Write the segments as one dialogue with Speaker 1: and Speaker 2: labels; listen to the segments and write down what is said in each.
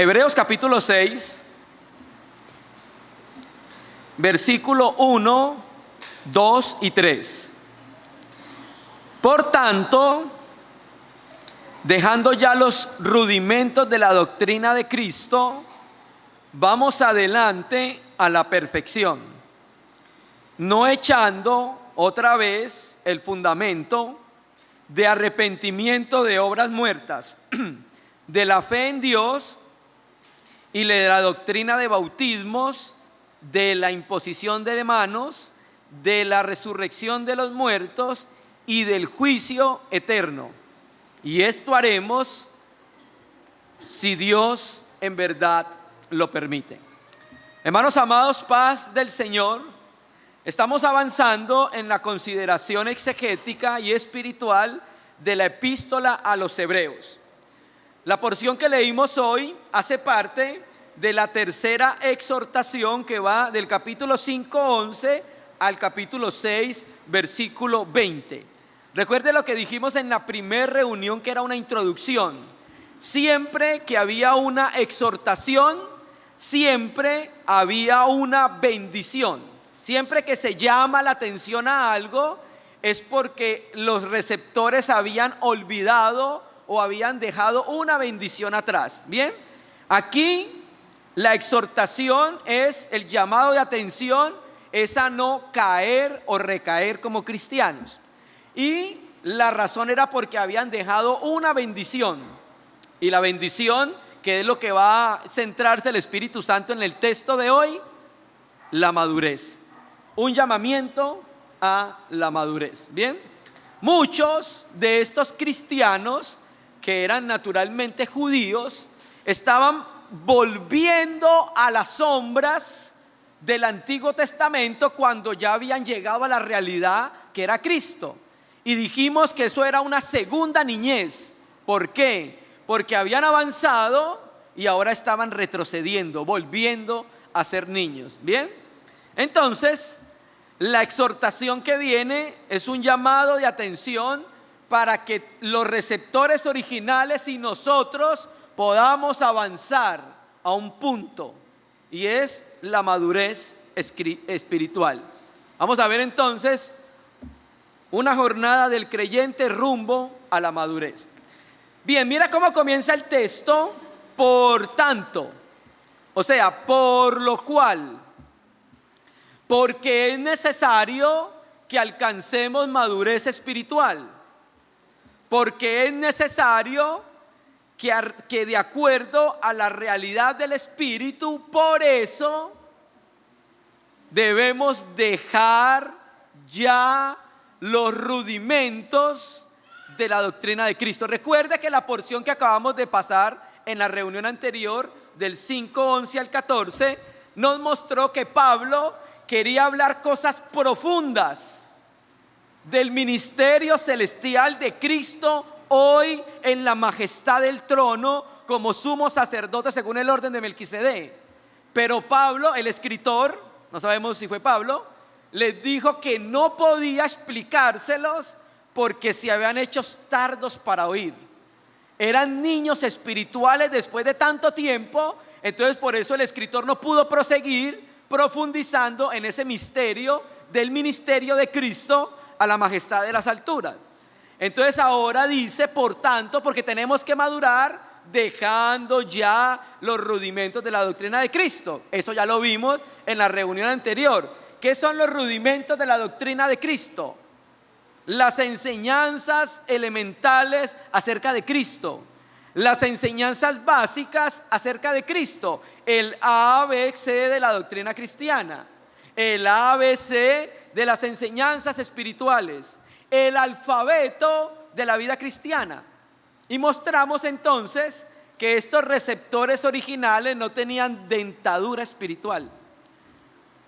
Speaker 1: Hebreos capítulo 6, versículo 1, 2 y 3. Por tanto, dejando ya los rudimentos de la doctrina de Cristo, vamos adelante a la perfección, no echando otra vez el fundamento de arrepentimiento de obras muertas, de la fe en Dios y de la doctrina de bautismos, de la imposición de manos, de la resurrección de los muertos y del juicio eterno. Y esto haremos si Dios en verdad lo permite. Hermanos amados, paz del Señor. Estamos avanzando en la consideración exegética y espiritual de la epístola a los Hebreos. La porción que leímos hoy hace parte de la tercera exhortación que va del capítulo 5:11 al capítulo 6, versículo 20. Recuerde lo que dijimos en la primera reunión, que era una introducción. Siempre que había una exhortación, siempre había una bendición. Siempre que se llama la atención a algo, es porque los receptores habían olvidado o habían dejado una bendición atrás. Bien, aquí la exhortación es el llamado de atención, es a no caer o recaer como cristianos. Y la razón era porque habían dejado una bendición. Y la bendición, que es lo que va a centrarse el Espíritu Santo en el texto de hoy, la madurez. Un llamamiento a la madurez. Bien, muchos de estos cristianos que eran naturalmente judíos estaban volviendo a las sombras del Antiguo Testamento cuando ya habían llegado a la realidad que era Cristo. Y dijimos que eso era una segunda niñez. ¿Por qué? Porque habían avanzado y ahora estaban retrocediendo, volviendo a ser niños. Bien, entonces la exhortación que viene es un llamado de atención para que los receptores originales y nosotros podamos avanzar a un punto, y es la madurez espiritual. Vamos a ver entonces una jornada del creyente rumbo a la madurez. Bien, mira cómo comienza el texto. Por tanto, o sea, por lo cual, porque es necesario que alcancemos madurez espiritual, porque es necesario que de acuerdo a la realidad del Espíritu, por eso debemos dejar ya los rudimentos de la doctrina de Cristo. Recuerde que la porción que acabamos de pasar en la reunión anterior, del 5:11 al 14, nos mostró que Pablo quería hablar cosas profundas del ministerio celestial de Cristo hoy en la majestad del trono como sumo sacerdote según el orden de Melquisedec. Pero Pablo, el escritor, no sabemos si fue Pablo, les dijo que no podía explicárselos porque se habían hecho tardos para oír. Eran niños espirituales después de tanto tiempo. Entonces por eso el escritor no pudo proseguir profundizando en ese misterio del ministerio de Cristo a la majestad de las alturas. Entonces ahora dice, por tanto, porque tenemos que madurar dejando ya los rudimentos de la doctrina de Cristo. Eso ya lo vimos en la reunión anterior. ¿Qué son los rudimentos de la doctrina de Cristo? Las enseñanzas elementales acerca de Cristo, las enseñanzas básicas acerca de Cristo, el ABC de la doctrina cristiana, el ABC de las enseñanzas espirituales, el alfabeto de la vida cristiana. Y mostramos entonces que estos receptores originales no tenían dentadura espiritual.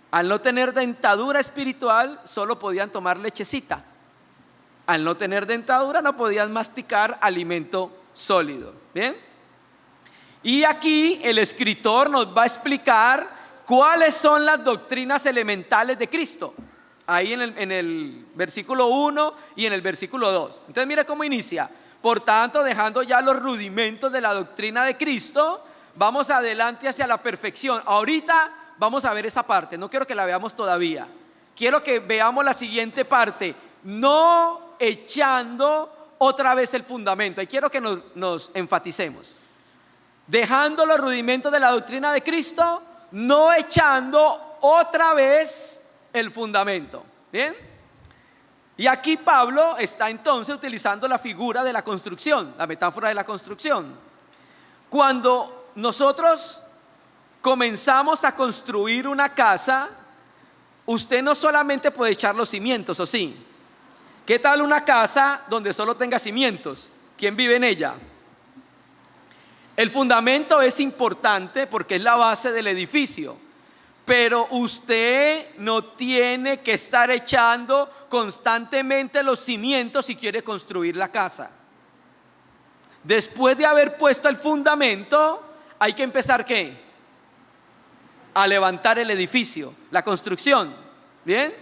Speaker 1: Al no tener dentadura espiritual, solo podían tomar lechecita. Al no tener dentadura, no podían masticar alimento sólido. Bien, y aquí el escritor nos va a explicar cuáles son las doctrinas elementales de Cristo, ahí en el versículo 1 y en el versículo 2. Entonces mire cómo inicia: por tanto, dejando ya los rudimentos de la doctrina de Cristo, vamos adelante hacia la perfección. Ahorita vamos a ver esa parte, no quiero que la veamos todavía. Quiero que veamos la siguiente parte, no echando otra vez el fundamento. Y quiero que nos enfaticemos. Dejando los rudimentos de la doctrina de Cristo, no echando otra vez el fundamento. ¿Bien? Y aquí Pablo está entonces utilizando la figura de la construcción, la metáfora de la construcción. Cuando nosotros comenzamos a construir una casa, usted no solamente puede echar los cimientos, ¿o sí? ¿Qué tal una casa donde solo tenga cimientos? ¿Quién vive en ella? El fundamento es importante porque es la base del edificio, pero usted no tiene que estar echando constantemente los cimientos si quiere construir la casa. Después de haber puesto el fundamento, hay que empezar ¿qué? A levantar el edificio, la construcción. ¿Bien?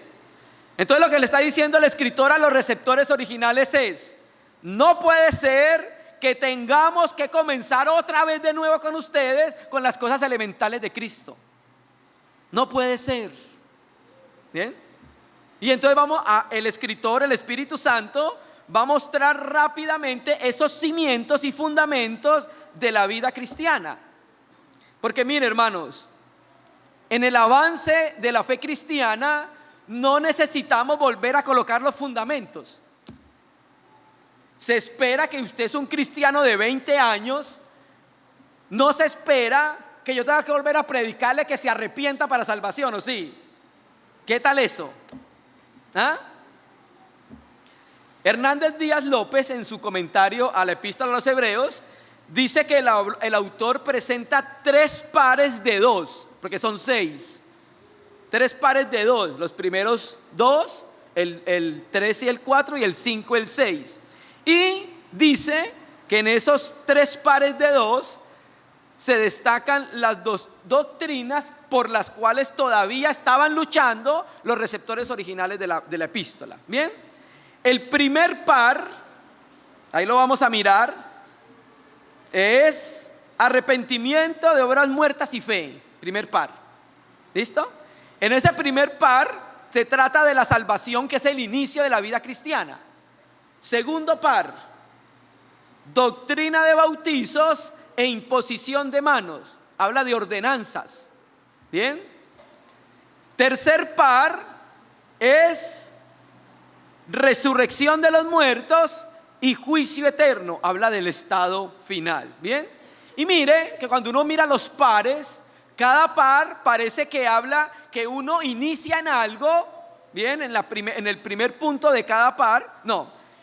Speaker 1: Entonces lo que le está diciendo el escritor a los receptores originales es: no puede ser que tengamos que comenzar otra vez de nuevo con ustedes con las cosas elementales de Cristo. No puede ser. ¿Bien? Y entonces el escritor, el Espíritu Santo, va a mostrar rápidamente esos cimientos y fundamentos de la vida cristiana. Porque mire, hermanos, en el avance de la fe cristiana no necesitamos volver a colocar los fundamentos. Se espera que usted es un cristiano de 20 años. No se espera que yo tenga que volver a predicarle que se arrepienta para salvación, ¿o sí? ¿Qué tal eso? ¿Ah? Hernández Díaz López, en su comentario a la epístola a los Hebreos, dice que el autor presenta 3 pares de 2, porque son 6. 3 pares de 2, los primeros 2, el 3 y el 4, y el 5 y el 6. Y dice que en esos 3 pares de 2 se destacan las 2 doctrinas por las cuales todavía estaban luchando los receptores originales de la epístola. Bien, el primer par, ahí lo vamos a mirar, es arrepentimiento de obras muertas y fe. Primer par, ¿listo? En ese primer par se trata de la salvación, que es el inicio de la vida cristiana. Segundo par, doctrina de bautizos e imposición de manos, habla de ordenanzas. Bien. Tercer par es resurrección de los muertos y juicio eterno, habla del estado final. Bien. Y mire que cuando uno mira los pares, cada par parece que habla que uno inicia en algo. Bien, en el primer punto de cada par,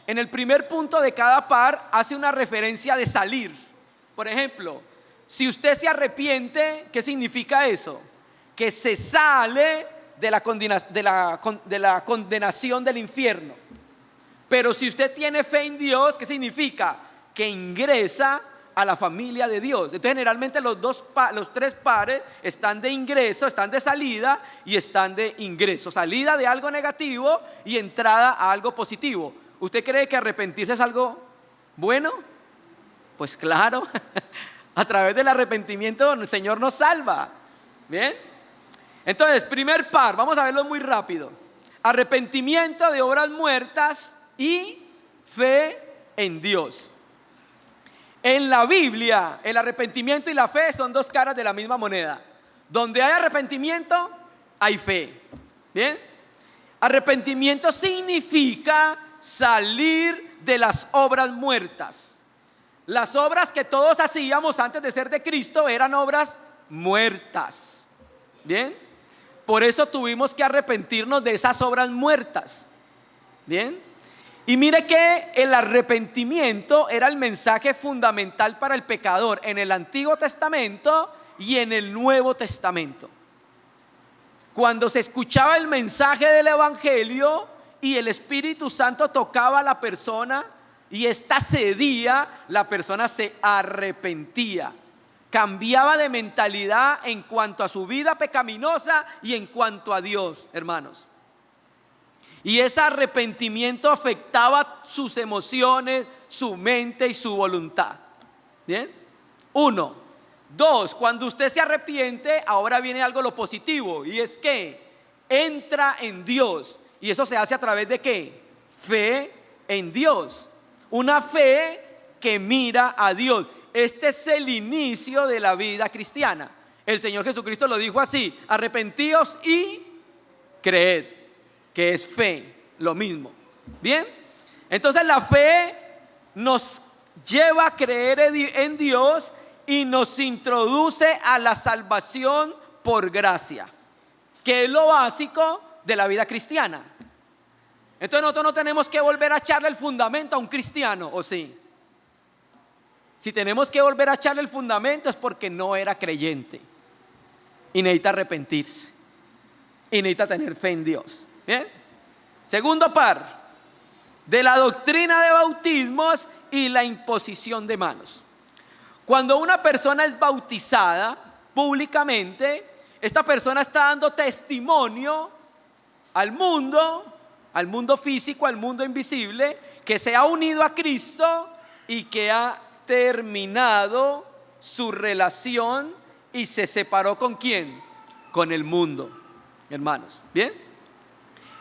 Speaker 1: en el primer punto de cada par hace una referencia de salir. Por ejemplo, si usted se arrepiente, ¿qué significa eso? Que se sale de la condenación del infierno. Pero si usted tiene fe en Dios, ¿qué significa? Que ingresa a la familia de Dios. Entonces generalmente los 3 pares están de ingreso, están de salida y están de ingreso. Salida de algo negativo y entrada a algo positivo. ¿Usted cree que arrepentirse es algo bueno? Pues claro, a través del arrepentimiento el Señor nos salva. Bien. Entonces, primer par, vamos a verlo muy rápido. Arrepentimiento de obras muertas y fe en Dios. En la Biblia, el arrepentimiento y la fe son 2 caras de la misma moneda. Donde hay arrepentimiento, hay fe. Bien. Arrepentimiento significa salir de las obras muertas. Las obras que todos hacíamos antes de ser de Cristo eran obras muertas. Bien. Por eso tuvimos que arrepentirnos de esas obras muertas. Bien. Y mire que el arrepentimiento era el mensaje fundamental para el pecador en el Antiguo Testamento y en el Nuevo Testamento. Cuando se escuchaba el mensaje del Evangelio y el Espíritu Santo tocaba a la persona y ésta cedía, la persona se arrepentía, cambiaba de mentalidad en cuanto a su vida pecaminosa y en cuanto a Dios, hermanos. Y ese arrepentimiento afectaba sus emociones, su mente y su voluntad. Bien. 1. Dos, cuando usted se arrepiente, ahora viene algo lo positivo, y es que entra en Dios. ¿Y eso se hace a través de qué? Fe en Dios. Una fe que mira a Dios. Este es el inicio de la vida cristiana. El Señor Jesucristo lo dijo así: arrepentíos y creed, que es fe, lo mismo. Bien, entonces la fe nos lleva a creer en Dios y nos introduce a la salvación por gracia, que es lo básico de la vida cristiana. Entonces nosotros no tenemos que volver a echarle el fundamento a un cristiano, ¿o sí? Si tenemos que volver a echarle el fundamento es porque no era creyente y necesita arrepentirse y necesita tener fe en Dios. Bien. Segundo par, de la doctrina de bautismos y la imposición de manos. Cuando una persona es bautizada públicamente, esta persona está dando testimonio al mundo físico, al mundo invisible, que se ha unido a Cristo y que ha terminado su relación y se separó ¿con quién? Con el mundo, hermanos. Bien,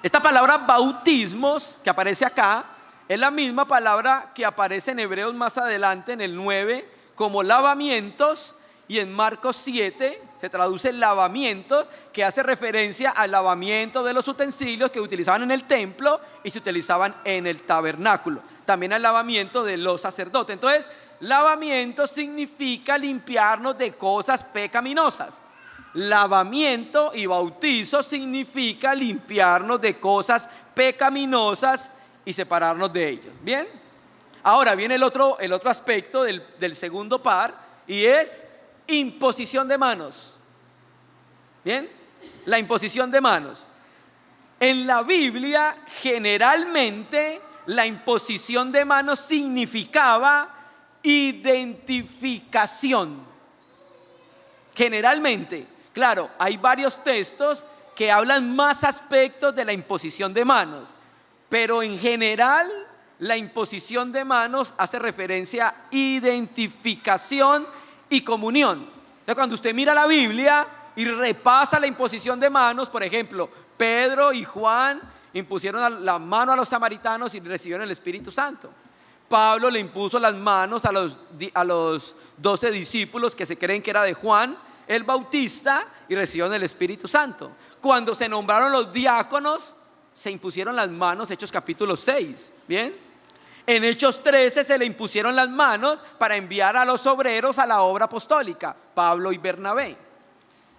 Speaker 1: esta palabra bautismos que aparece acá es la misma palabra que aparece en Hebreos más adelante en el 9 como lavamientos, y en Marcos 7 se traduce lavamientos, que hace referencia al lavamiento de los utensilios que utilizaban en el templo y se utilizaban en el tabernáculo, también al lavamiento de los sacerdotes. Entonces, lavamiento significa limpiarnos de cosas pecaminosas. Lavamiento y bautizo significa limpiarnos de cosas pecaminosas y separarnos de ellos. Bien, ahora viene el otro aspecto del segundo par, y es imposición de manos. Bien, la imposición de manos. En la Biblia generalmente la imposición de manos significaba identificación. Generalmente, claro, hay varios textos que hablan más aspectos de la imposición de manos, pero en general la imposición de manos hace referencia a identificación y comunión. Entonces, cuando usted mira la Biblia y repasa la imposición de manos, por ejemplo, Pedro y Juan impusieron la mano a los samaritanos y recibieron el Espíritu Santo. Pablo le impuso las manos a los 12 discípulos que se creen que era de Juan el Bautista y recibieron el Espíritu Santo. Cuando se nombraron los diáconos, se impusieron las manos, Hechos capítulo 6. Bien. En Hechos 13 se le impusieron las manos para enviar a los obreros a la obra apostólica, Pablo y Bernabé.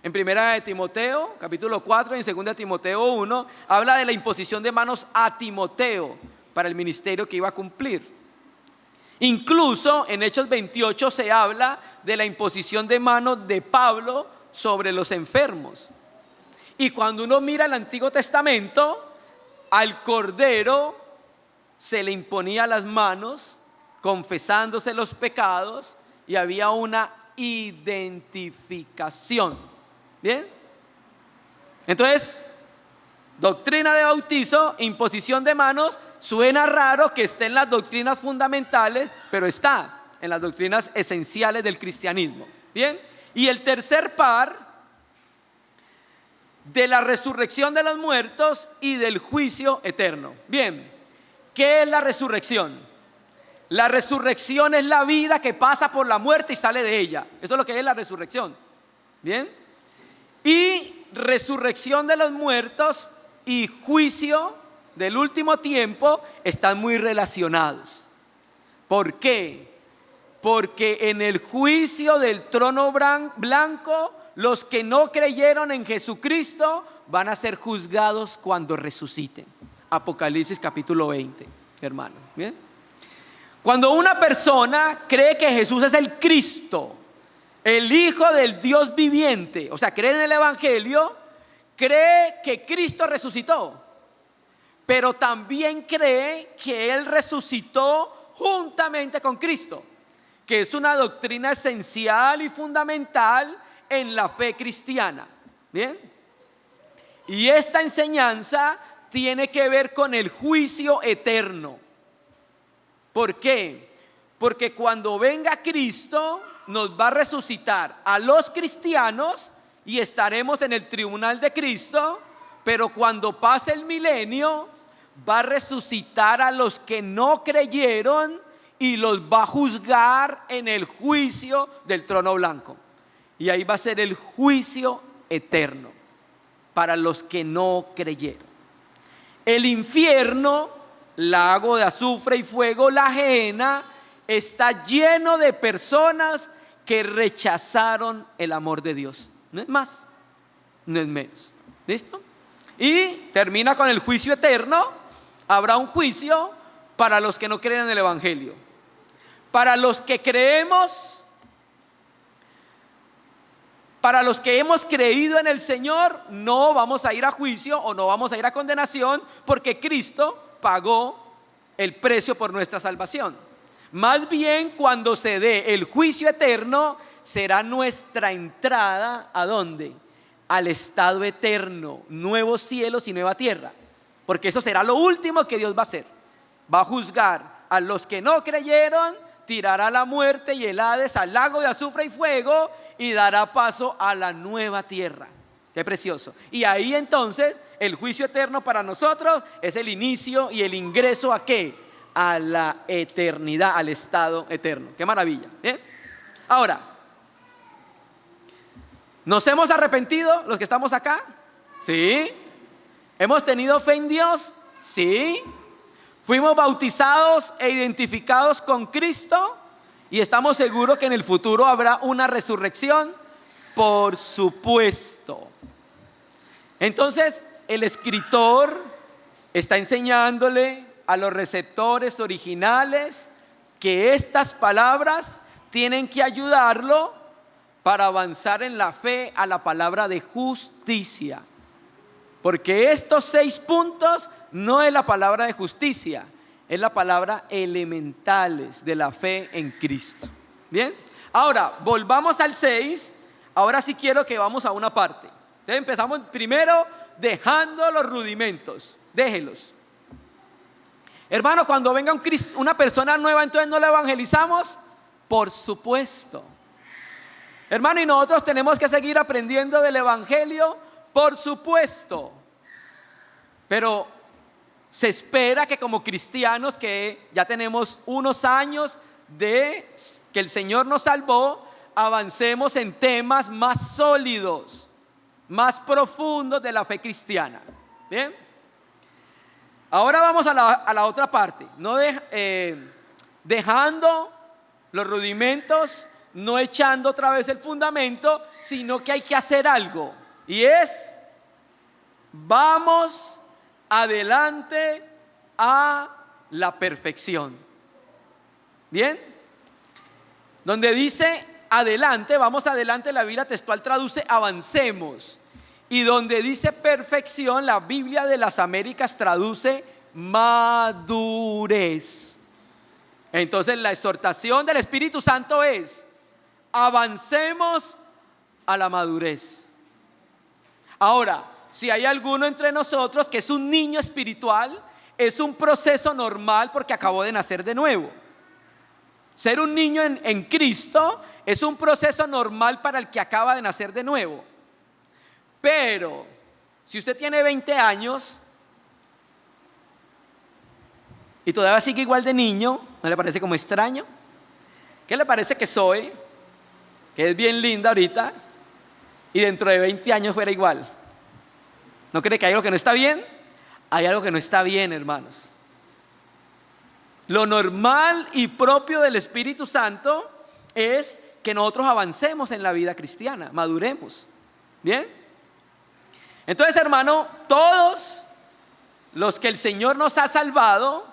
Speaker 1: En 1 Timoteo, capítulo 4, y en 2 Timoteo 1, habla de la imposición de manos a Timoteo para el ministerio que iba a cumplir. Incluso en Hechos 28 se habla de la imposición de manos de Pablo sobre los enfermos. Y cuando uno mira el Antiguo Testamento, al Cordero se le imponía las manos, confesándose los pecados, y había una identificación. Bien, entonces, doctrina de bautizo, imposición de manos, suena raro que esté en las doctrinas fundamentales, pero está en las doctrinas esenciales del cristianismo. Bien, y el tercer par, de la resurrección de los muertos y del juicio eterno. Bien, ¿qué es la resurrección? La resurrección es la vida que pasa por la muerte y sale de ella. Eso es lo que es la resurrección. Bien. Y resurrección de los muertos y juicio del último tiempo están muy relacionados. ¿Por qué? Porque en el juicio del trono blanco, los que no creyeron en Jesucristo van a ser juzgados cuando resuciten. Apocalipsis capítulo 20, hermano. ¿Bien? Cuando una persona cree que Jesús es el Cristo, el Hijo del Dios viviente, o sea, cree en el Evangelio, cree que Cristo resucitó, pero también cree que Él resucitó juntamente con Cristo, que es una doctrina esencial y fundamental en la fe cristiana. Bien, y esta enseñanza tiene que ver con el juicio eterno. ¿Por qué? Porque cuando venga Cristo nos va a resucitar a los cristianos y estaremos en el tribunal de Cristo, pero cuando pase el milenio va a resucitar a los que no creyeron y los va a juzgar en el juicio del trono blanco. Y ahí va a ser el juicio eterno para los que no creyeron. El infierno, lago de azufre y fuego, la gehenna, está lleno de personas que rechazaron el amor de Dios. No es más, no es menos. ¿Listo? Y termina con el juicio eterno. Habrá un juicio para los que no creen en el evangelio. Para los que creemos, para los que hemos creído en el Señor, no vamos a ir a juicio o no vamos a ir a condenación, porque Cristo pagó el precio por nuestra salvación. Más bien, cuando se dé el juicio eterno, será nuestra entrada ¿a dónde? Al estado eterno, nuevos cielos y nueva tierra. Porque eso será lo último que Dios va a hacer. Va a juzgar a los que no creyeron, tirará a la muerte y el Hades al lago de azufre y fuego y dará paso a la nueva tierra. Qué precioso. Y ahí entonces el juicio eterno para nosotros es el inicio y el ingreso ¿a qué? A la eternidad, al estado eterno. Qué maravilla. ¿Bien? Ahora, ¿nos hemos arrepentido los que estamos acá? Sí. ¿Hemos tenido fe en Dios? Sí. ¿Fuimos bautizados e identificados con Cristo? ¿Y estamos seguros que en el futuro habrá una resurrección? Por supuesto. Entonces, el escritor está enseñándole a los receptores originales que estas palabras tienen que ayudarlo para avanzar en la fe a la palabra de justicia. Porque estos 6 puntos no es la palabra de justicia, es la palabra elementales de la fe en Cristo. Bien, ahora volvamos al 6. Ahora sí quiero que vamos a una parte. Entonces empezamos primero dejando los rudimentos. Déjelos. Hermano, cuando venga una persona nueva, entonces no la evangelizamos. Por supuesto. Hermano, y nosotros tenemos que seguir aprendiendo del evangelio. Por supuesto. Pero se espera que como cristianos que ya tenemos unos años de que el Señor nos salvó, avancemos en temas más sólidos, más profundos de la fe cristiana. Bien. Ahora vamos a la otra parte. No dejando los rudimentos, no echando otra vez el fundamento, sino que hay que hacer algo. Y es, vamos adelante a la perfección. Bien. Donde dice adelante, vamos adelante, la Biblia textual traduce avancemos. Y donde dice perfección, la Biblia de las Américas traduce madurez. Entonces la exhortación del Espíritu Santo es: avancemos a la madurez. Ahora, si hay alguno entre nosotros que es un niño espiritual, es un proceso normal porque acabó de nacer de nuevo. Ser un niño en Cristo es un proceso normal para el que acaba de nacer de nuevo. Pero si usted tiene 20 años y todavía sigue igual de niño, ¿no le parece como extraño? ¿Qué le parece que soy? Que es bien linda ahorita y dentro de 20 años fuera igual. ¿No cree que hay algo que no está bien? Hay algo que no está bien, hermanos. Lo normal y propio del Espíritu Santo es que nosotros avancemos en la vida cristiana, maduremos. ¿Bien? Entonces, hermano, todos los que el Señor nos ha salvado,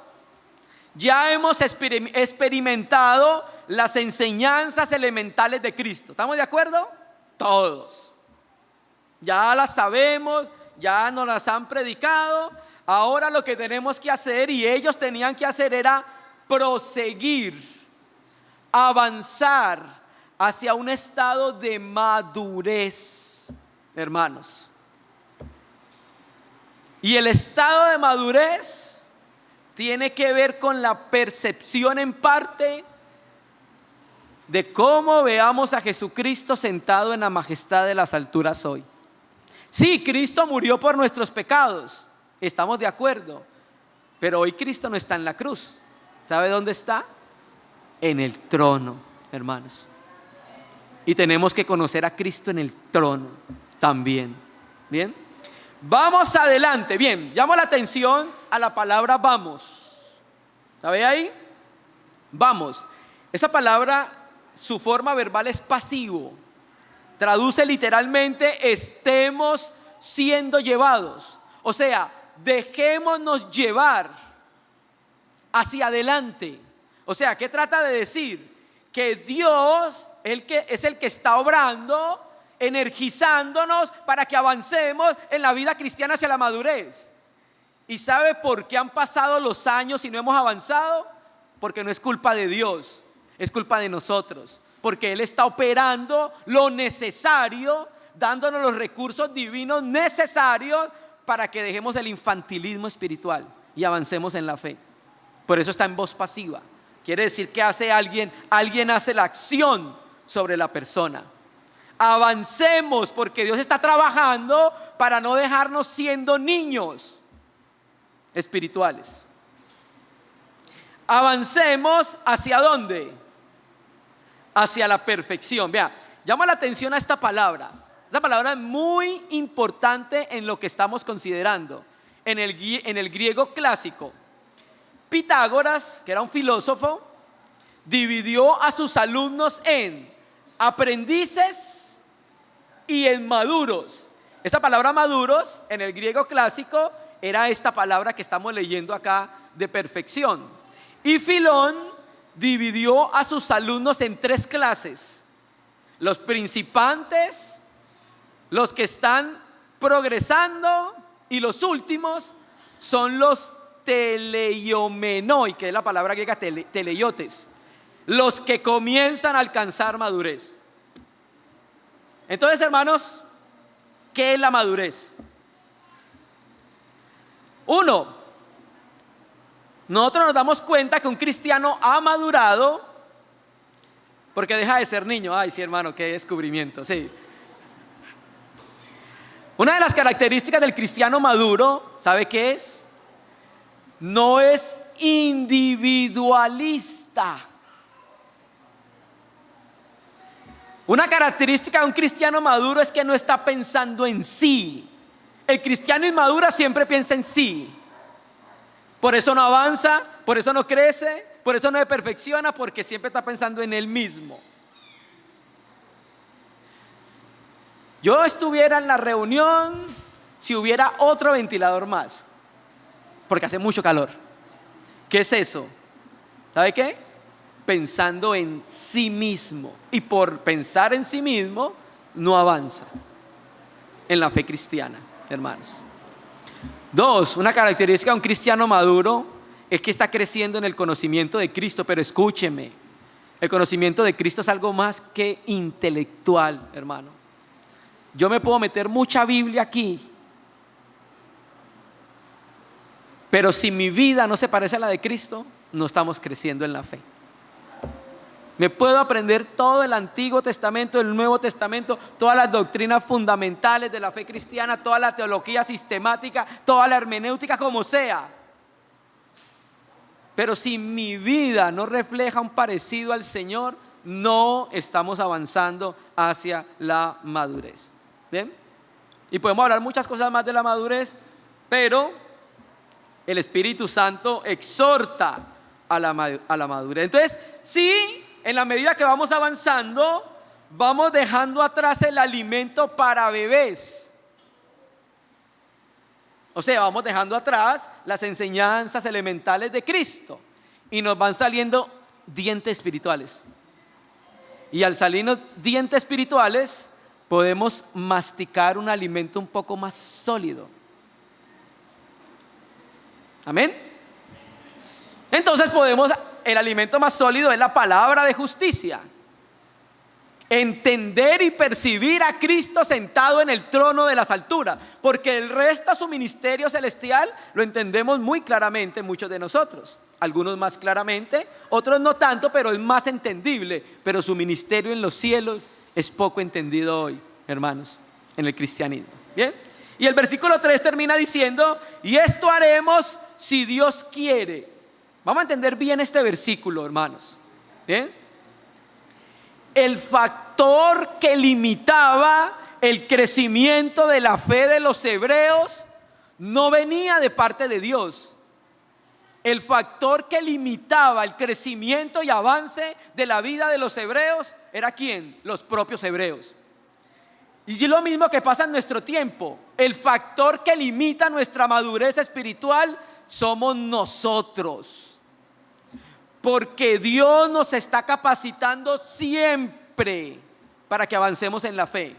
Speaker 1: ya hemos experimentado las enseñanzas elementales de Cristo. ¿Estamos de acuerdo? Todos. Ya las sabemos, ya nos las han predicado. Ahora lo que tenemos que hacer, y ellos tenían que hacer, era proseguir, avanzar hacia un estado de madurez, hermanos. Y el estado de madurez tiene que ver con la percepción en parte de cómo veamos a Jesucristo sentado en la majestad de las alturas hoy. Sí, Cristo murió por nuestros pecados, estamos de acuerdo, pero hoy Cristo no está en la cruz. ¿Sabe dónde está? En el trono, hermanos. Y tenemos que conocer a Cristo en el trono también. Bien, vamos adelante. Bien, llamo la atención a la palabra vamos. ¿Sabe ahí? Vamos. Esa palabra, su forma verbal es pasivo. Traduce literalmente estemos siendo llevados. O sea, dejémonos llevar hacia adelante. O sea, ¿qué trata de decir? Que Dios es el que está obrando, energizándonos para que avancemos en la vida cristiana hacia la madurez. ¿Y sabe por qué han pasado los años y no hemos avanzado? Porque no es culpa de Dios, es culpa de nosotros. Porque Él está operando lo necesario, dándonos los recursos divinos necesarios para que dejemos el infantilismo espiritual y avancemos en la fe. Por eso está en voz pasiva. Quiere decir que hace alguien hace la acción sobre la persona. Avancemos porque Dios está trabajando para no dejarnos siendo niños espirituales. Avancemos ¿hacia dónde? Hacia la perfección. Vea, llama la atención a esta palabra. Esta palabra es muy importante en lo que estamos considerando. En el griego clásico, Pitágoras, que era un filósofo, dividió a sus alumnos en aprendices y en maduros. Esa palabra maduros en el griego clásico era esta palabra que estamos leyendo acá de perfección. Y Filón dividió a sus alumnos en 3 clases: los principiantes, los que están progresando, y los últimos son los teleiomenoi, que es la palabra griega teleiotes, los que comienzan a alcanzar madurez. Entonces, hermanos, ¿qué es la madurez? Uno, nosotros nos damos cuenta que un cristiano ha madurado porque deja de ser niño. Ay, sí, hermano, qué descubrimiento, sí. Una de las características del cristiano maduro, ¿sabe qué es? No es individualista. Una característica de un cristiano maduro es que no está pensando en sí. El cristiano inmaduro siempre piensa en sí. Por eso no avanza, por eso no crece, por eso no se perfecciona, porque siempre está pensando en él mismo. Yo estuviera en la reunión si hubiera otro ventilador más, porque hace mucho calor. ¿Qué es eso? ¿Sabe qué? Pensando en sí mismo. Y por pensar en sí mismo no avanza en la fe cristiana, hermanos. 2, una característica de un cristiano maduro es que está creciendo en el conocimiento de Cristo. Pero escúcheme, el conocimiento de Cristo es algo más que intelectual, hermano. Yo me puedo meter mucha Biblia aquí, pero si mi vida no se parece a la de Cristo, no estamos creciendo en la fe. Me puedo aprender todo el Antiguo Testamento, el Nuevo Testamento, todas las doctrinas fundamentales de la fe cristiana, toda la teología sistemática, toda la hermenéutica, como sea. Pero si mi vida no refleja un parecido al Señor, no estamos avanzando hacia la madurez. ¿Bien? Y podemos hablar muchas cosas más de la madurez, pero el Espíritu Santo exhorta a la madurez. Entonces, sí, en la medida que vamos avanzando, vamos dejando atrás el alimento para bebés. O sea, vamos dejando atrás las enseñanzas elementales de Cristo y nos van saliendo dientes espirituales. Y al salirnos dientes espirituales, podemos masticar un alimento un poco más sólido. Amén. Entonces el alimento más sólido es la palabra de justicia. entender y percibir a Cristo sentado en el trono de las alturas, porque el resto de su ministerio celestial lo entendemos muy claramente muchos de nosotros, algunos más claramente, otros no tanto, pero es más entendible. Pero su ministerio en los cielos es poco entendido hoy, hermanos, en el cristianismo. Bien, y el versículo 3 termina diciendo: y esto haremos si Dios quiere. Vamos a entender bien este versículo, hermanos. Bien, el factor que limitaba el crecimiento de la fe de los hebreos no venía de parte de Dios. El factor que limitaba el crecimiento y avance de la vida de los hebreos era ¿quién? Los propios hebreos. Y es lo mismo que pasa en nuestro tiempo. El factor que limita nuestra madurez espiritual somos nosotros. Porque Dios nos está capacitando siempre para que avancemos en la fe.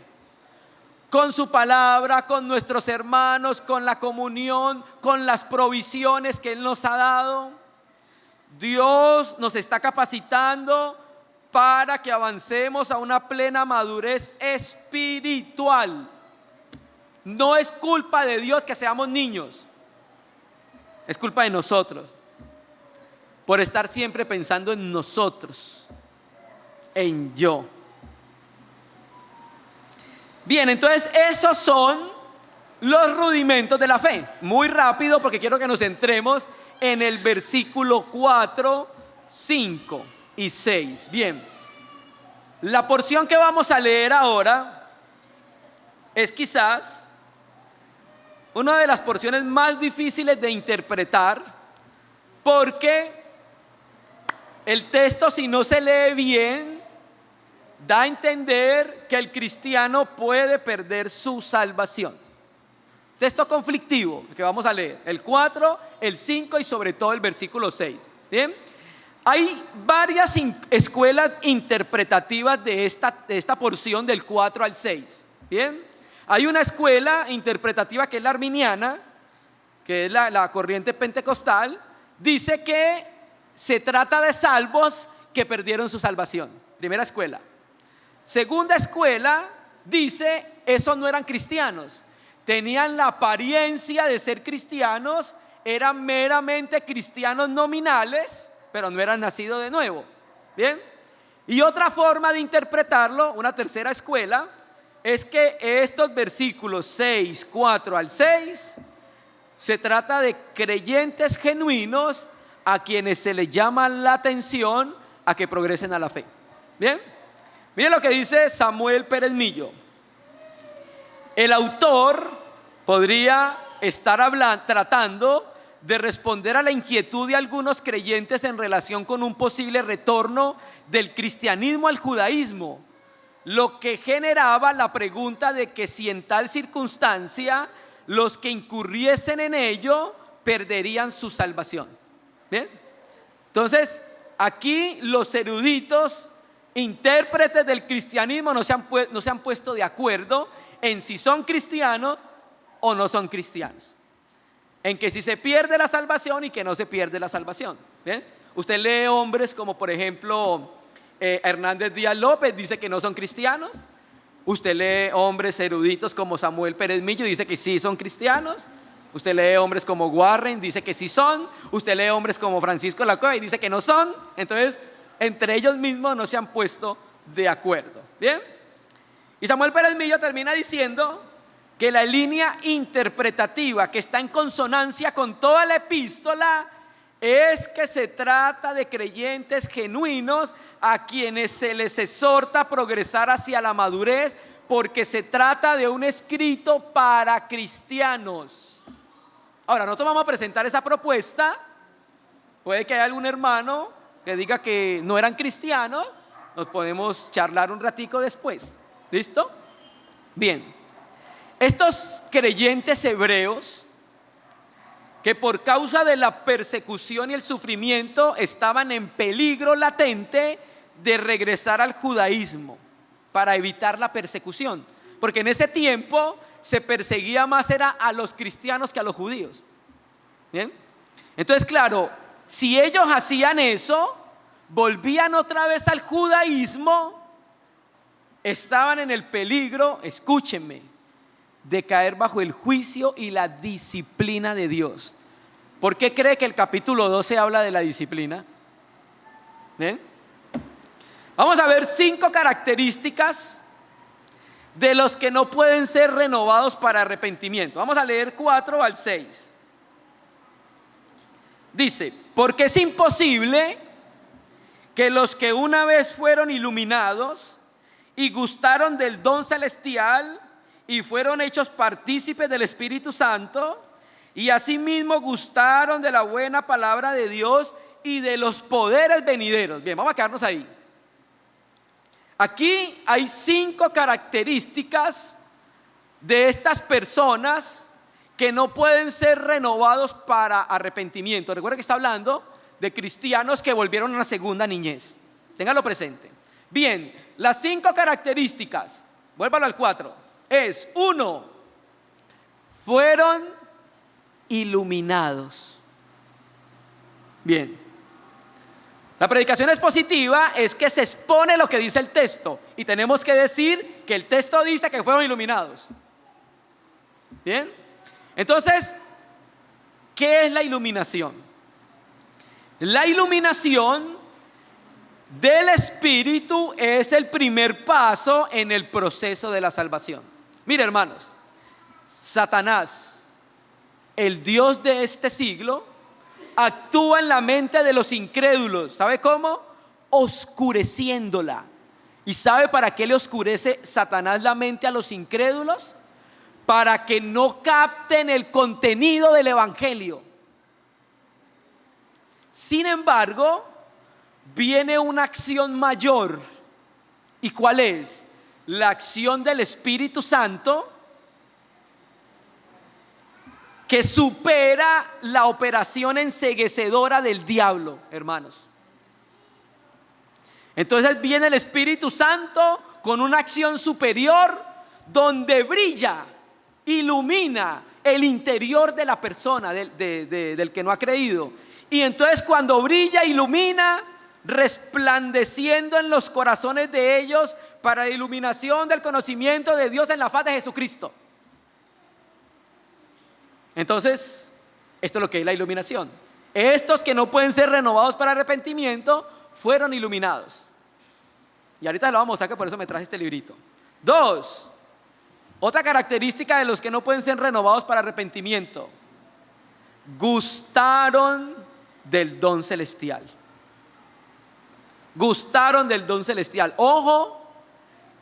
Speaker 1: Con su palabra, con nuestros hermanos, con la comunión, con las provisiones que Él nos ha dado. Dios nos está capacitando para que avancemos a una plena madurez espiritual. No es culpa de Dios que seamos niños, es culpa de nosotros, por estar siempre pensando en nosotros, en yo. Bien, entonces esos son los rudimentos de la fe. Muy rápido, porque quiero que nos centremos en el versículo 4, 5 y 6. Bien, la porción que vamos a leer ahora es quizás una de las porciones más difíciles de interpretar, porque el texto, si no se lee bien, da a entender que el cristiano puede perder su salvación. Texto conflictivo que vamos a leer, el 4, el 5 y sobre todo el versículo 6. Bien, hay varias escuelas interpretativas de esta porción del 4 al 6. Bien, hay una escuela interpretativa que es la arminiana, que es la corriente pentecostal. Dice que se trata de salvos que perdieron su salvación. Primera escuela. Segunda escuela dice: esos no eran cristianos, tenían la apariencia de ser cristianos, eran meramente cristianos nominales, pero no eran nacidos de nuevo. Bien, y otra forma de interpretarlo, una tercera escuela, es que estos versículos 6, 4 al 6 se trata de creyentes genuinos a quienes se les llama la atención a que progresen a la fe. Bien, miren lo que dice Samuel Pérez Millo. El autor podría estar tratando de responder a la inquietud de algunos creyentes en relación con un posible retorno del cristianismo al judaísmo, lo que generaba la pregunta de que si en tal circunstancia los que incurriesen en ello perderían su salvación. Bien, entonces aquí los eruditos intérpretes del cristianismo no se han puesto de acuerdo en si son cristianos o no son cristianos, en que si se pierde la salvación y que no se pierde la salvación. ¿Bien? Usted lee hombres como por ejemplo Hernández Díaz López, dice que no son cristianos. Usted lee hombres eruditos como Samuel Pérez Millo, dice que sí son cristianos. Usted lee hombres como Warren, dice que sí son. Usted lee hombres como Francisco Lacueva y dice que no son. Entonces, entre ellos mismos no se han puesto de acuerdo. Bien, y Samuel Pérez Millo termina diciendo que la línea interpretativa que está en consonancia con toda la epístola es que se trata de creyentes genuinos a quienes se les exhorta a progresar hacia la madurez, porque se trata de un escrito para cristianos. Ahora, nosotros vamos a presentar esa propuesta. Puede que haya algún hermano que diga que no eran cristianos. Nos podemos charlar un ratico después. ¿Listo? Bien, estos creyentes hebreos que por causa de la persecución y el sufrimiento estaban en peligro latente de regresar al judaísmo para evitar la persecución, porque en ese tiempo se perseguía más era a los cristianos que a los judíos. Bien, entonces claro, si ellos hacían eso, volvían otra vez al judaísmo estaban en el peligro, escúchenme, de caer bajo el juicio y la disciplina de Dios. ¿Por qué cree que el capítulo 12 habla de la disciplina? ¿Bien? Vamos a ver 5 características de los que no pueden ser renovados para arrepentimiento. Vamos a leer 4 al 6. Dice: porque es imposible que los que una vez fueron iluminados y gustaron del don celestial y fueron hechos partícipes del Espíritu Santo, y asimismo gustaron de la buena palabra de Dios y de los poderes venideros. Bien, vamos a quedarnos ahí. Aquí hay 5 características de estas personas que no pueden ser renovados para arrepentimiento. Recuerda que está hablando de cristianos que volvieron a la segunda niñez. Ténganlo presente. Bien, las 5 características, vuélvalo al 4, es: 1, fueron iluminados. Bien, la predicación expositiva es que se expone lo que dice el texto, y tenemos que decir que el texto dice que fueron iluminados. Bien, entonces, ¿qué es la iluminación? La iluminación del Espíritu es el primer paso en el proceso de la salvación. Mire, hermanos, Satanás, el Dios de este siglo, actúa en la mente de los incrédulos. ¿Sabe cómo? Oscureciéndola. ¿Y sabe para qué le oscurece Satanás la mente a los incrédulos? Para que no capten el contenido del evangelio. Sin embargo, viene una acción mayor. ¿Y cuál es? La acción del Espíritu Santo, que supera la operación enceguecedora del diablo, hermanos. Entonces viene el Espíritu Santo con una acción superior, donde brilla, ilumina el interior de la persona, del que no ha creído. Y entonces, cuando brilla, ilumina, resplandeciendo en los corazones de ellos para la iluminación del conocimiento de Dios en la faz de Jesucristo. Entonces, esto es lo que es la iluminación. Estos que no pueden ser renovados para arrepentimiento fueron iluminados. Y ahorita lo vamos a mostrar, que por eso me traje este librito. 2, otra característica de los que no pueden ser renovados para arrepentimiento: gustaron del don celestial. Gustaron del don celestial. Ojo,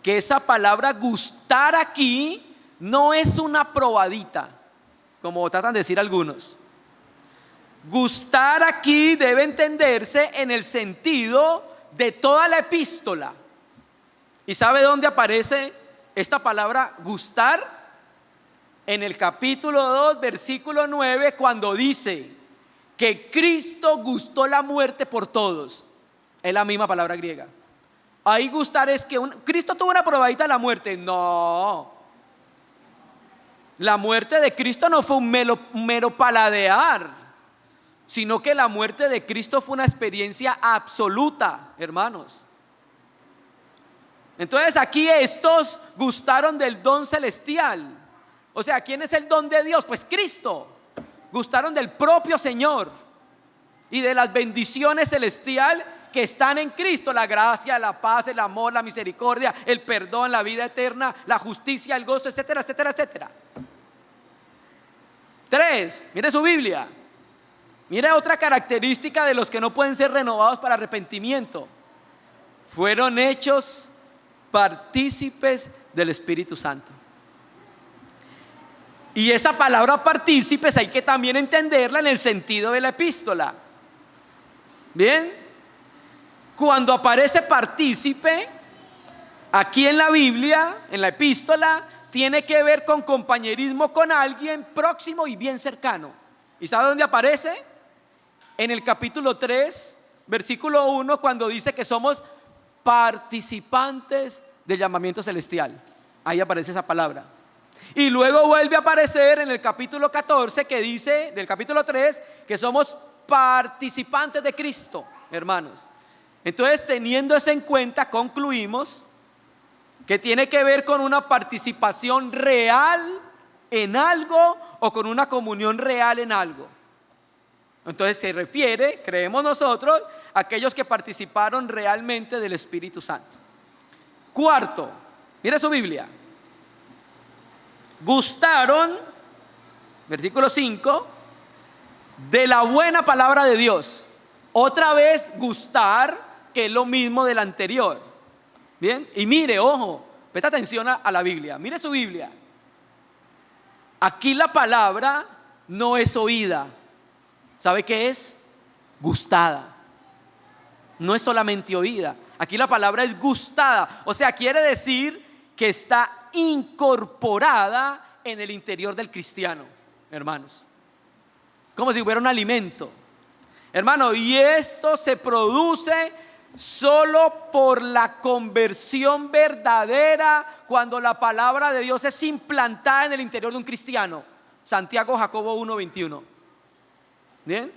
Speaker 1: que esa palabra gustar aquí no es una probadita, como tratan de decir algunos. Gustar aquí debe entenderse en el sentido de toda la epístola. ¿Y sabe dónde aparece esta palabra gustar? En el capítulo 2, versículo 9, cuando dice que Cristo gustó la muerte por todos. Es la misma palabra griega. Ahí gustar es que Cristo tuvo una probadita de la muerte. No, la muerte de Cristo no fue un mero paladear, sino que la muerte de Cristo fue una experiencia absoluta, hermanos. Entonces aquí estos gustaron del don celestial. O sea, ¿quién es el don de Dios? Pues Cristo. Gustaron del propio Señor y de las bendiciones celestiales que están en Cristo: la gracia, la paz, el amor, la misericordia, el perdón, la vida eterna, la justicia, el gozo, etcétera, etcétera, etcétera. 3, mire su Biblia. Mire otra característica de los que no pueden ser renovados para arrepentimiento: fueron hechos partícipes del Espíritu Santo. Y esa palabra partícipes hay que también entenderla en el sentido de la epístola. Bien, cuando aparece partícipe aquí en la Biblia, en la epístola, tiene que ver con compañerismo con alguien próximo y bien cercano. ¿Y sabe dónde aparece? En el capítulo 3, versículo 1, cuando dice que somos participantes del llamamiento celestial. Ahí aparece esa palabra. Y luego vuelve a aparecer en el capítulo 14, que dice, del capítulo 3, que somos participantes de Cristo, hermanos. Entonces, teniendo eso en cuenta, concluimos que tiene que ver con una participación real en algo o con una comunión real en algo. Entonces se refiere, creemos nosotros, a aquellos que participaron realmente del Espíritu Santo. Cuarto, mire su Biblia. Gustaron, versículo 5, de la buena palabra de Dios. Otra vez gustar, que es lo mismo del anterior. Bien, y mire, ojo, presta atención a la Biblia. Mire su Biblia. Aquí la palabra no es oída. ¿Sabe qué es? Gustada. No es solamente oída. Aquí la palabra es gustada. O sea, quiere decir que está incorporada en el interior del cristiano, hermanos. Como si fuera un alimento. Hermano, y esto se produce solo por la conversión verdadera, cuando la palabra de Dios es implantada en el interior de un cristiano. Santiago, Jacobo 1:21. ¿Bien?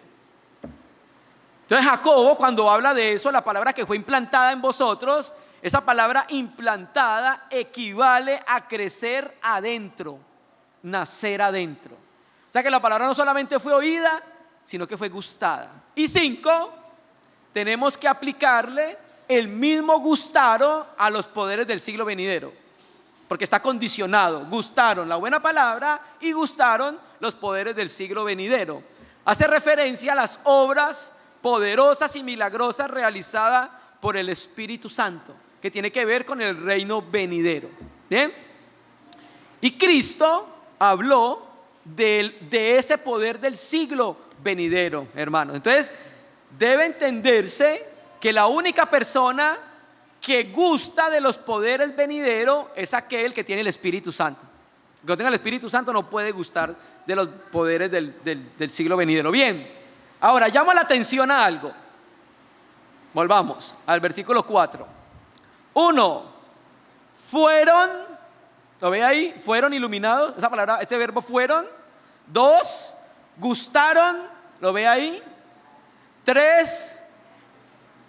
Speaker 1: Entonces Jacobo, cuando habla de eso, la palabra que fue implantada en vosotros, esa palabra implantada equivale a crecer adentro, nacer adentro. O sea que la palabra no solamente fue oída, sino que fue gustada. Y 5, tenemos que aplicarle el mismo gustaron a los poderes del siglo venidero, porque está condicionado. Gustaron la buena palabra y gustaron los poderes del siglo venidero. Hace referencia a las obras poderosas y milagrosas realizadas por el Espíritu Santo, que tiene que ver con el reino venidero. ¿Bien? Y Cristo habló de ese poder del siglo venidero, hermanos. Entonces debe entenderse que la única persona que gusta de los poderes venideros es aquel que tiene el Espíritu Santo. El que no tenga el Espíritu Santo no puede gustar de los poderes del siglo venidero. Bien, ahora llamo la atención a algo. Volvamos al versículo 4. 1, fueron, ¿lo ve ahí? Fueron iluminados, esa palabra, ese verbo fueron. 2, gustaron, ¿lo ve ahí? 3,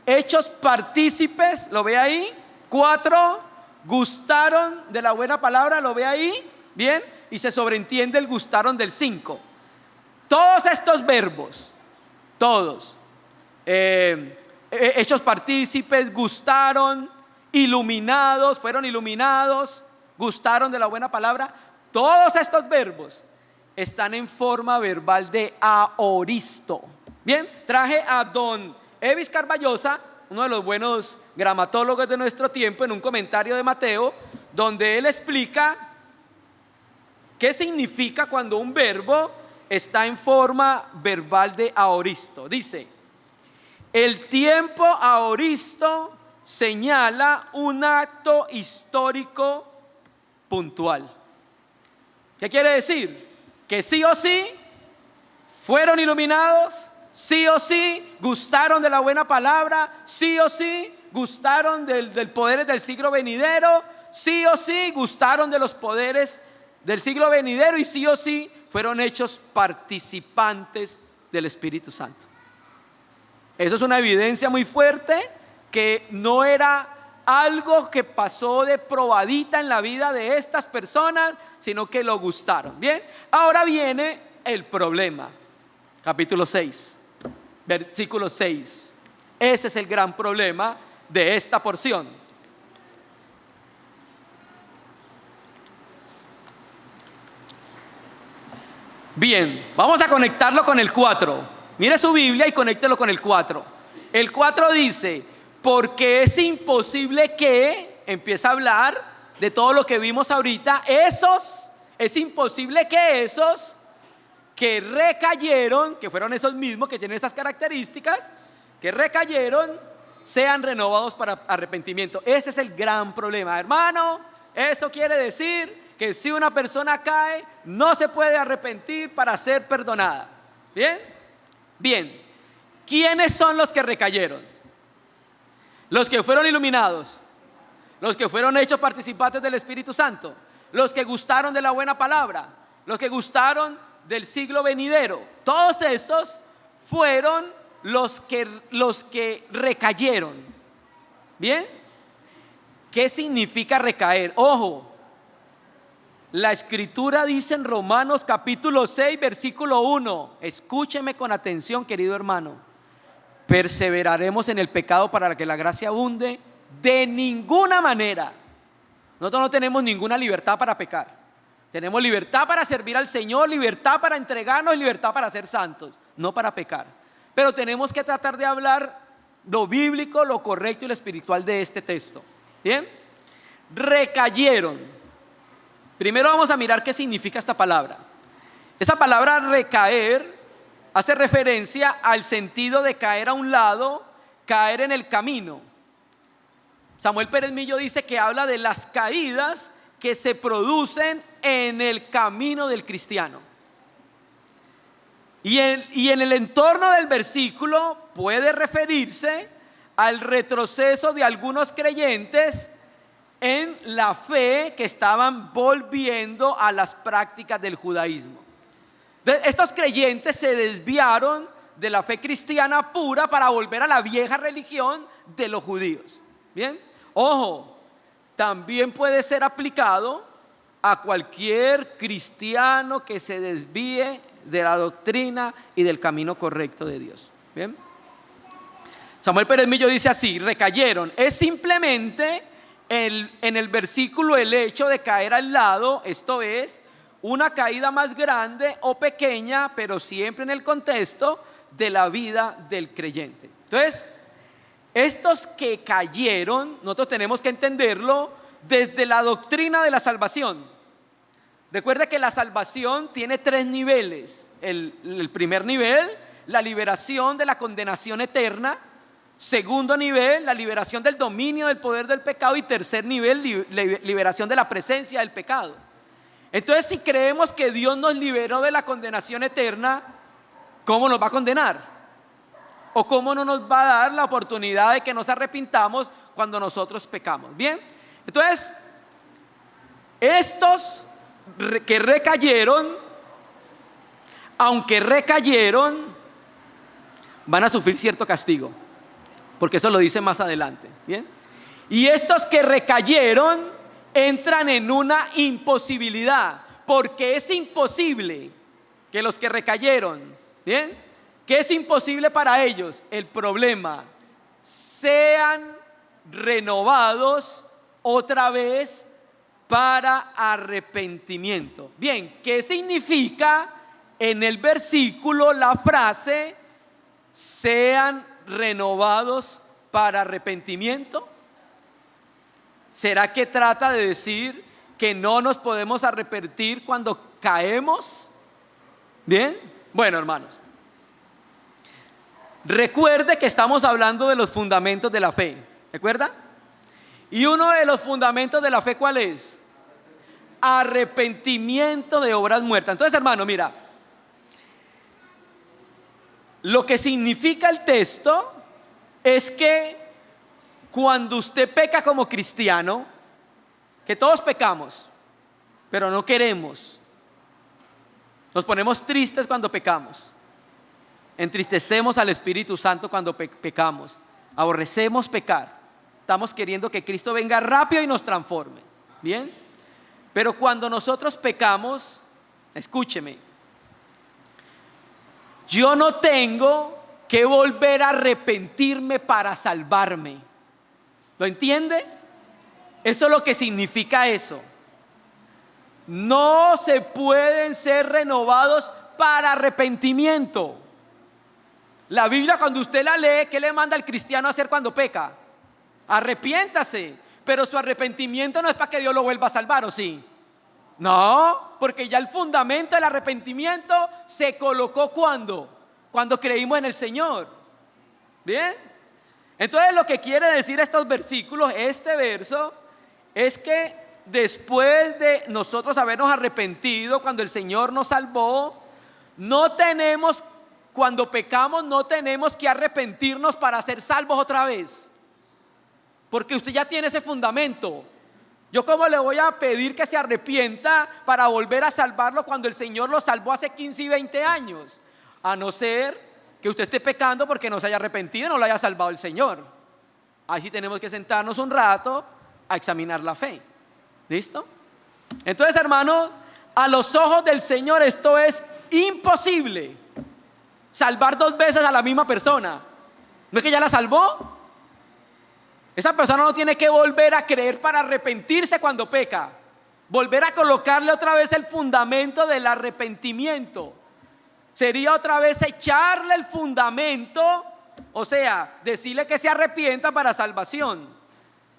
Speaker 1: hechos partícipes, ¿lo ve ahí? 4, gustaron de la buena palabra, ¿lo ve ahí? Bien, y se sobreentiende el gustaron del 5. Todos estos verbos, todos, hechos partícipes, gustaron, iluminados, fueron iluminados, gustaron de la buena palabra. Todos estos verbos están en forma verbal de aoristo. Bien, traje a don Evis Carballosa, uno de los buenos gramatólogos de nuestro tiempo, en un comentario de Mateo, donde él explica qué significa cuando un verbo está en forma verbal de aoristo. Dice: el tiempo aoristo señala un acto histórico puntual. ¿Qué quiere decir? Que sí o sí fueron iluminados, sí o sí gustaron de la buena palabra, sí o sí gustaron del poder del siglo venidero, sí o sí gustaron de los poderes del siglo venidero, y sí o sí fueron hechos participantes del Espíritu Santo. Eso es una evidencia muy fuerte, que no era algo que pasó de probadita en la vida de estas personas, sino que lo gustaron. Bien, ahora viene el problema. Capítulo 6, versículo 6. Ese es el gran problema de esta porción. Bien, vamos a conectarlo con el 4. Mire su Biblia y conéctelo con el 4. El 4 dice: porque es imposible que, empieza a hablar de todo lo que vimos ahorita, es imposible que esos que recayeron, que fueron esos mismos que tienen esas características, que recayeron, sean renovados para arrepentimiento. Ese es el gran problema, hermano. Eso quiere decir que si una persona cae, no se puede arrepentir para ser perdonada. ¿Bien? Bien. ¿Quiénes son los que recayeron? Los que fueron iluminados, los que fueron hechos participantes del Espíritu Santo, los que gustaron de la buena palabra, los que gustaron del siglo venidero. Todos estos fueron los que recayeron. Bien, ¿Qué significa recaer? Ojo, la escritura dice en Romanos capítulo 6, versículo 1, escúcheme con atención, querido hermano: perseveraremos en el pecado para que la gracia abunde. De ninguna manera. Nosotros no tenemos ninguna libertad para pecar. Tenemos libertad para servir al Señor, libertad para entregarnos y libertad para ser santos, no para pecar. Pero tenemos que tratar de hablar lo bíblico, lo correcto y lo espiritual de este texto. Bien, recayeron. Primero vamos a mirar qué significa esta palabra. Esa palabra recaer hace referencia al sentido de caer a un lado, caer en el camino. Samuel Pérez Millo dice que habla de las caídas que se producen en el camino del cristiano. Y en el entorno del versículo puede referirse al retroceso de algunos creyentes en la fe, que estaban volviendo a las prácticas del judaísmo. Estos creyentes se desviaron de la fe cristiana pura para volver a la vieja religión de los judíos. Bien, ojo, también puede ser aplicado a cualquier cristiano que se desvíe de la doctrina y del camino correcto de Dios. Bien, Samuel Pérez Millo dice así: recayeron es simplemente en el versículo el hecho de caer al lado, esto es, una caída más grande o pequeña, pero siempre en el contexto de la vida del creyente. Entonces, estos que cayeron, nosotros tenemos que entenderlo desde la doctrina de la salvación. Recuerda que la salvación tiene 3 niveles. El primer nivel, la liberación de la condenación eterna. Segundo nivel, la liberación del dominio del poder del pecado. Y tercer nivel, liberación de la presencia del pecado. Entonces, si creemos que Dios nos liberó de la condenación eterna, ¿cómo nos va a condenar? ¿O cómo no nos va a dar la oportunidad de que nos arrepintamos cuando nosotros pecamos? Bien, entonces, estos que recayeron, aunque recayeron, van a sufrir cierto castigo, porque eso lo dice más adelante. Bien, y estos que recayeron entran en una imposibilidad, porque es imposible que los que recayeron, bien, que es imposible para ellos, el problema, sean renovados otra vez para arrepentimiento. Bien, ¿qué significa en el versículo la frase sean renovados para arrepentimiento? ¿Será que trata de decir que no nos podemos arrepentir cuando caemos? Bien, bueno, hermanos, recuerde que estamos hablando de los fundamentos de la fe, ¿recuerda? Y uno de los fundamentos de la fe, ¿cuál es? Arrepentimiento de obras muertas. Entonces, hermano, mira, lo que significa el texto es que cuando usted peca como cristiano, que todos pecamos, pero no queremos, nos ponemos tristes cuando pecamos, entristecemos al Espíritu Santo cuando pecamos, aborrecemos pecar, estamos queriendo que Cristo venga rápido y nos transforme. Bien, pero cuando nosotros pecamos, escúcheme, yo no tengo que volver a arrepentirme para salvarme. ¿Lo entiende? Eso es lo que significa eso. No se pueden ser renovados para arrepentimiento. La Biblia, cuando usted la lee, ¿qué le manda al cristiano a hacer cuando peca? Arrepiéntase. Pero su arrepentimiento no es para que Dios lo vuelva a salvar, ¿o sí? No, porque ya el fundamento del arrepentimiento se colocó cuando creímos en el Señor. Bien, entonces lo que quiere decir estos versículos, este verso, es que después de nosotros habernos arrepentido, cuando el Señor nos salvó, no tenemos, cuando pecamos, no tenemos que arrepentirnos para ser salvos otra vez, porque usted ya tiene ese fundamento. Yo cómo le voy a pedir que se arrepienta para volver a salvarlo cuando el Señor lo salvó hace 15 y 20 años, a no ser que usted esté pecando porque no se haya arrepentido y no lo haya salvado el Señor. Ahí sí tenemos que sentarnos un rato a examinar la fe. ¿Listo? Entonces, hermanos, a los ojos del Señor esto es imposible. Salvar 2 veces a la misma persona. ¿No es que ya la salvó? Esa persona no tiene que volver a creer para arrepentirse cuando peca. Volver a colocarle otra vez el fundamento del arrepentimiento. Sería otra vez echarle el fundamento, o sea, decirle que se arrepienta para salvación.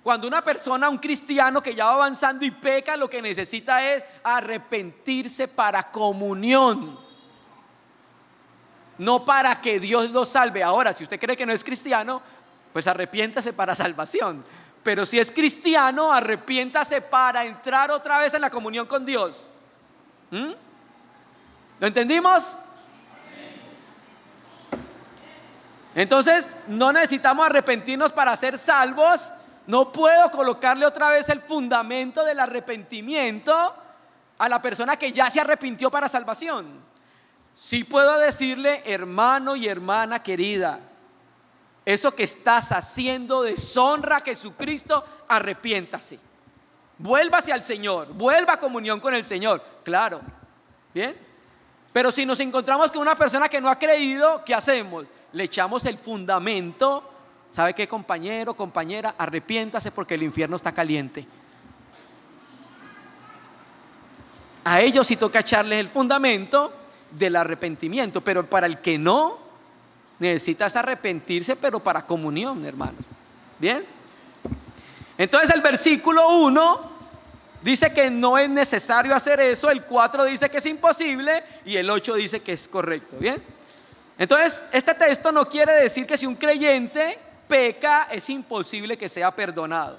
Speaker 1: Cuando una persona, un cristiano que ya va avanzando y peca, lo que necesita es arrepentirse para comunión, no para que Dios lo salve. Ahora, si usted cree que no es cristiano, pues arrepiéntase para salvación. Pero si es cristiano, arrepiéntase para entrar otra vez en la comunión con Dios. ¿Lo entendimos? Entonces, no necesitamos arrepentirnos para ser salvos. No puedo colocarle otra vez el fundamento del arrepentimiento a la persona que ya se arrepintió para salvación. Sí puedo decirle, hermano y hermana querida, eso que estás haciendo deshonra a Jesucristo, arrepiéntase. Vuélvase al Señor, vuelva a comunión con el Señor. Claro, ¿bien? Pero si nos encontramos con una persona que no ha creído, ¿qué hacemos? Le echamos el fundamento. ¿Sabe qué, compañero, compañera? Arrepiéntase porque el infierno está caliente. A ellos sí toca echarles el fundamento del arrepentimiento, pero para el que no, necesitas arrepentirse, pero para comunión, hermanos. ¿Bien? Entonces el versículo 1 dice que no es necesario hacer eso, el 4 dice que es imposible y el 8 dice que es correcto. ¿Bien? Entonces este texto no quiere decir que si un creyente peca es imposible que sea perdonado.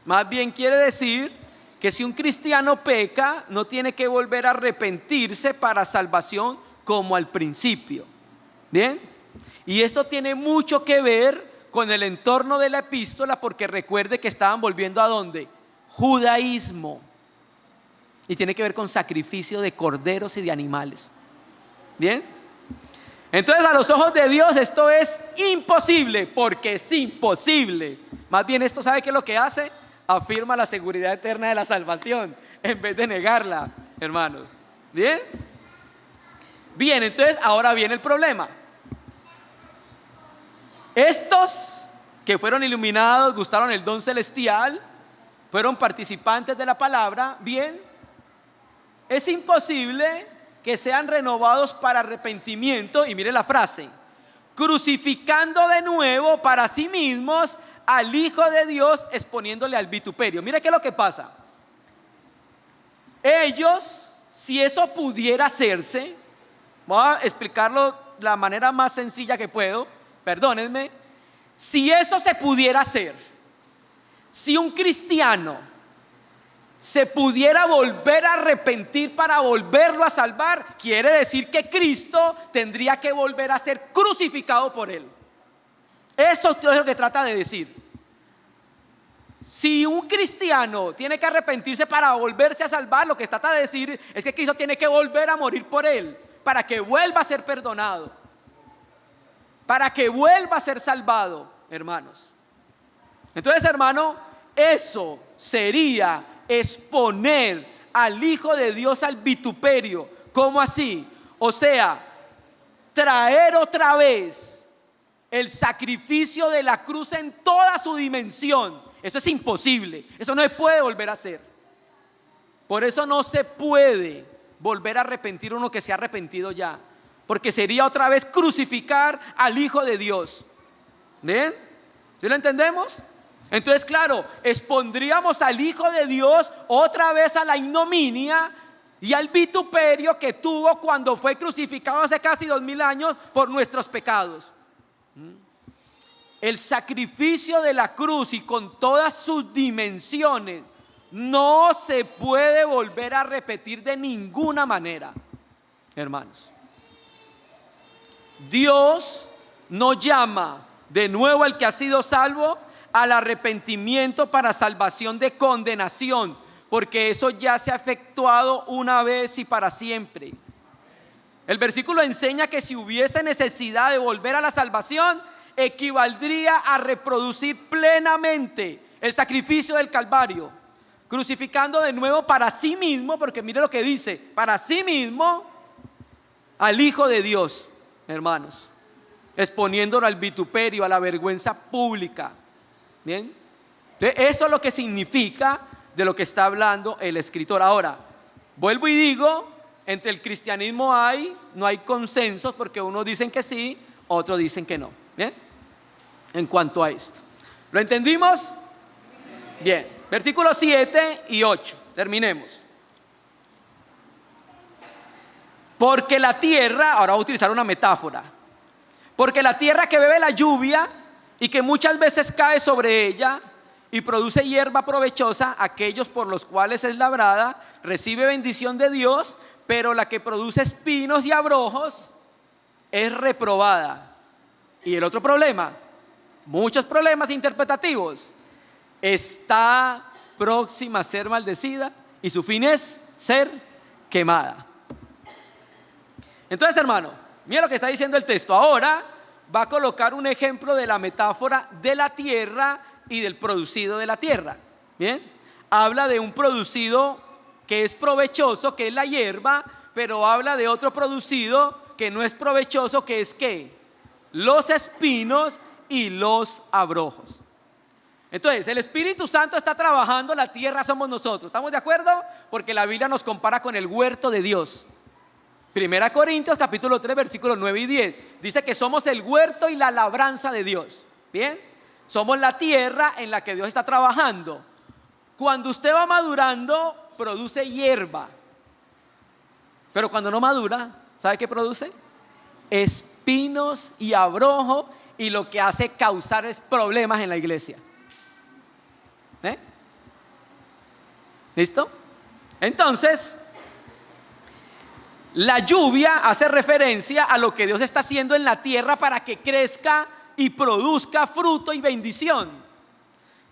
Speaker 1: Más bien quiere decir que si un cristiano peca no tiene que volver a arrepentirse para salvación como al principio. ¿Bien? Y esto tiene mucho que ver con el entorno de la epístola, porque recuerde que estaban volviendo ¿a dónde? Judaísmo. Y tiene que ver con sacrificio de corderos y de animales. ¿Bien? Entonces a los ojos de Dios esto es imposible, porque es imposible. Más bien esto, ¿sabe qué es lo que hace? Afirma la seguridad eterna de la salvación en vez de negarla, hermanos. ¿Bien? Bien, entonces ahora viene el problema. Estos que fueron iluminados, gustaron el don celestial, fueron participantes de la palabra, bien, es imposible que sean renovados para arrepentimiento. Y mire la frase: crucificando de nuevo para sí mismos al Hijo de Dios, exponiéndole al vituperio. Mire qué es lo que pasa. Ellos, si eso pudiera hacerse, voy a explicarlo de la manera más sencilla que puedo, perdónenme. Si eso se pudiera hacer, si un cristiano se pudiera volver a arrepentir para volverlo a salvar, quiere decir que Cristo tendría que volver a ser crucificado por él. Eso es lo que trata de decir. Si un cristiano tiene que arrepentirse para volverse a salvar, lo que trata de decir es que Cristo tiene que volver a morir por él, para que vuelva a ser perdonado, para que vuelva a ser salvado, hermanos. Entonces, hermano, eso sería exponer al Hijo de Dios al vituperio. ¿Cómo así? O sea, traer otra vez el sacrificio de la cruz en toda su dimensión. Eso es imposible, eso no se puede volver a hacer. Por eso no se puede volver a arrepentir uno que se ha arrepentido ya, porque sería otra vez crucificar al Hijo de Dios. ¿Ven? ¿Sí lo entendemos? Entonces, claro, expondríamos al Hijo de Dios otra vez a la ignominia y al vituperio que tuvo cuando fue crucificado hace casi 2000 años por nuestros pecados. El sacrificio de la cruz y con todas sus dimensiones no se puede volver a repetir de ninguna manera, hermanos. Dios no llama de nuevo al que ha sido salvo al arrepentimiento para salvación de condenación, porque eso ya se ha efectuado una vez y para siempre. El versículo enseña que si hubiese necesidad de volver a la salvación, equivaldría a reproducir plenamente el sacrificio del Calvario, crucificando de nuevo para sí mismo, porque mire lo que dice, para sí mismo al Hijo de Dios, hermanos, exponiéndolo al vituperio, a la vergüenza pública. Bien, entonces, eso es lo que significa de lo que está hablando el escritor. Ahora, vuelvo y digo, entre el cristianismo no hay consensos, porque unos dicen que sí, otros dicen que no. Bien, en cuanto a esto, ¿lo entendimos? Bien, versículos 7 y 8, terminemos. Porque la tierra, ahora voy a utilizar una metáfora, porque la tierra que bebe la lluvia y que muchas veces cae sobre ella y produce hierba provechosa, aquellos por los cuales es labrada, recibe bendición de Dios, pero la que produce espinos y abrojos es reprobada. Y el otro problema, muchos problemas interpretativos, está próxima a ser maldecida y su fin es ser quemada. Entonces, hermano, mira lo que está diciendo el texto. Ahora va a colocar un ejemplo de la metáfora de la tierra y del producido de la tierra. Bien, habla de un producido que es provechoso, que es la hierba, pero habla de otro producido que no es provechoso, que es ¿qué? Los espinos y los abrojos. Entonces, el Espíritu Santo está trabajando, la tierra somos nosotros. ¿Estamos de acuerdo? Porque la Biblia nos compara con el huerto de Dios. 1 Corintios capítulo 3 versículos 9 y 10 dice que somos el huerto y la labranza de Dios. Bien, somos la tierra en la que Dios está trabajando. Cuando usted va madurando, produce hierba, pero cuando no madura, ¿sabe qué produce? Espinos y abrojo, y lo que hace causar es problemas en la iglesia. ¿Listo? Entonces, la lluvia hace referencia a lo que Dios está haciendo en la tierra para que crezca y produzca fruto y bendición.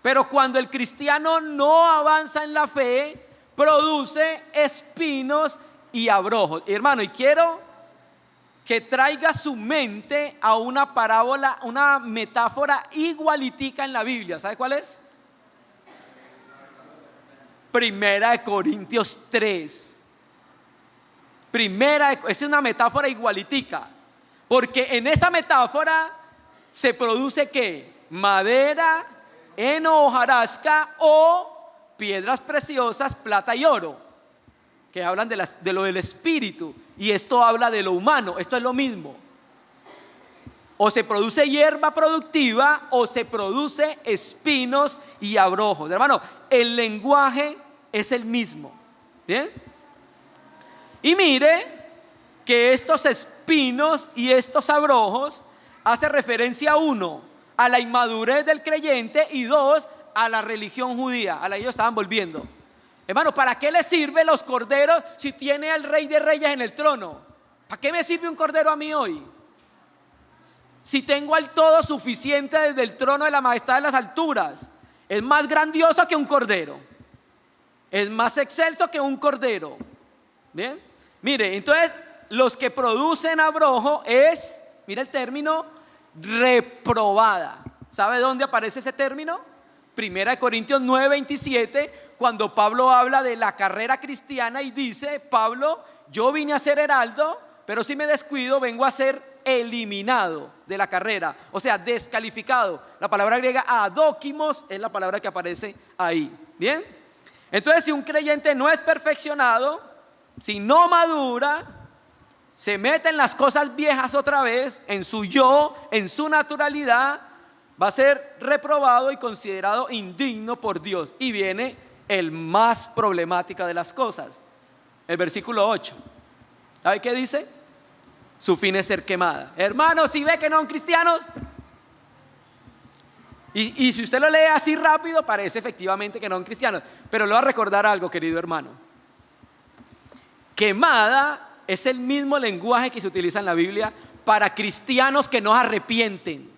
Speaker 1: Pero cuando el cristiano no avanza en la fe, produce espinos y abrojos. Y hermano, y quiero que traiga su mente a una parábola, una metáfora igualitica en la Biblia. ¿Sabe cuál es? 1 Corintios 3. Es una metáfora igualitica, porque en esa metáfora se produce ¿qué? Madera, heno, hojarasca o piedras preciosas, plata y oro, que hablan de lo del espíritu, y esto habla de lo humano. Esto es lo mismo. O se produce hierba productiva o se produce espinos y abrojos. Hermano, el lenguaje es el mismo. ¿Bien? Y mire que estos espinos y estos abrojos hace referencia, uno, a la inmadurez del creyente, y dos, a la religión judía, a la que ellos estaban volviendo. Hermano, ¿para qué le sirven los corderos si tiene al Rey de Reyes en el trono? ¿Para qué me sirve un cordero a mí hoy? Si tengo al todo suficiente desde el trono de la majestad de las alturas. Es más grandioso que un cordero, es más excelso que un cordero. Bien, mire, entonces los que producen abrojo es, mira el término, reprobada. ¿Sabe dónde aparece ese término? 1 Corintios 9, 27, cuando Pablo habla de la carrera cristiana y dice: Pablo, yo vine a ser heraldo, pero si me descuido vengo a ser eliminado de la carrera, o sea, descalificado. La palabra griega adóquimos es la palabra que aparece ahí. Bien, entonces si un creyente no es perfeccionado, si no madura, se mete en las cosas viejas otra vez, en su yo, en su naturalidad, va a ser reprobado y considerado indigno por Dios. Y viene el más problemática de las cosas, el versículo 8. ¿Sabe qué dice? Su fin es ser quemada. Hermanos, si ve que no son cristianos, y si usted lo lee así rápido, parece efectivamente que no son cristianos. Pero le voy a recordar algo, querido hermano. Quemada es el mismo lenguaje que se utiliza en la Biblia para cristianos que no arrepienten,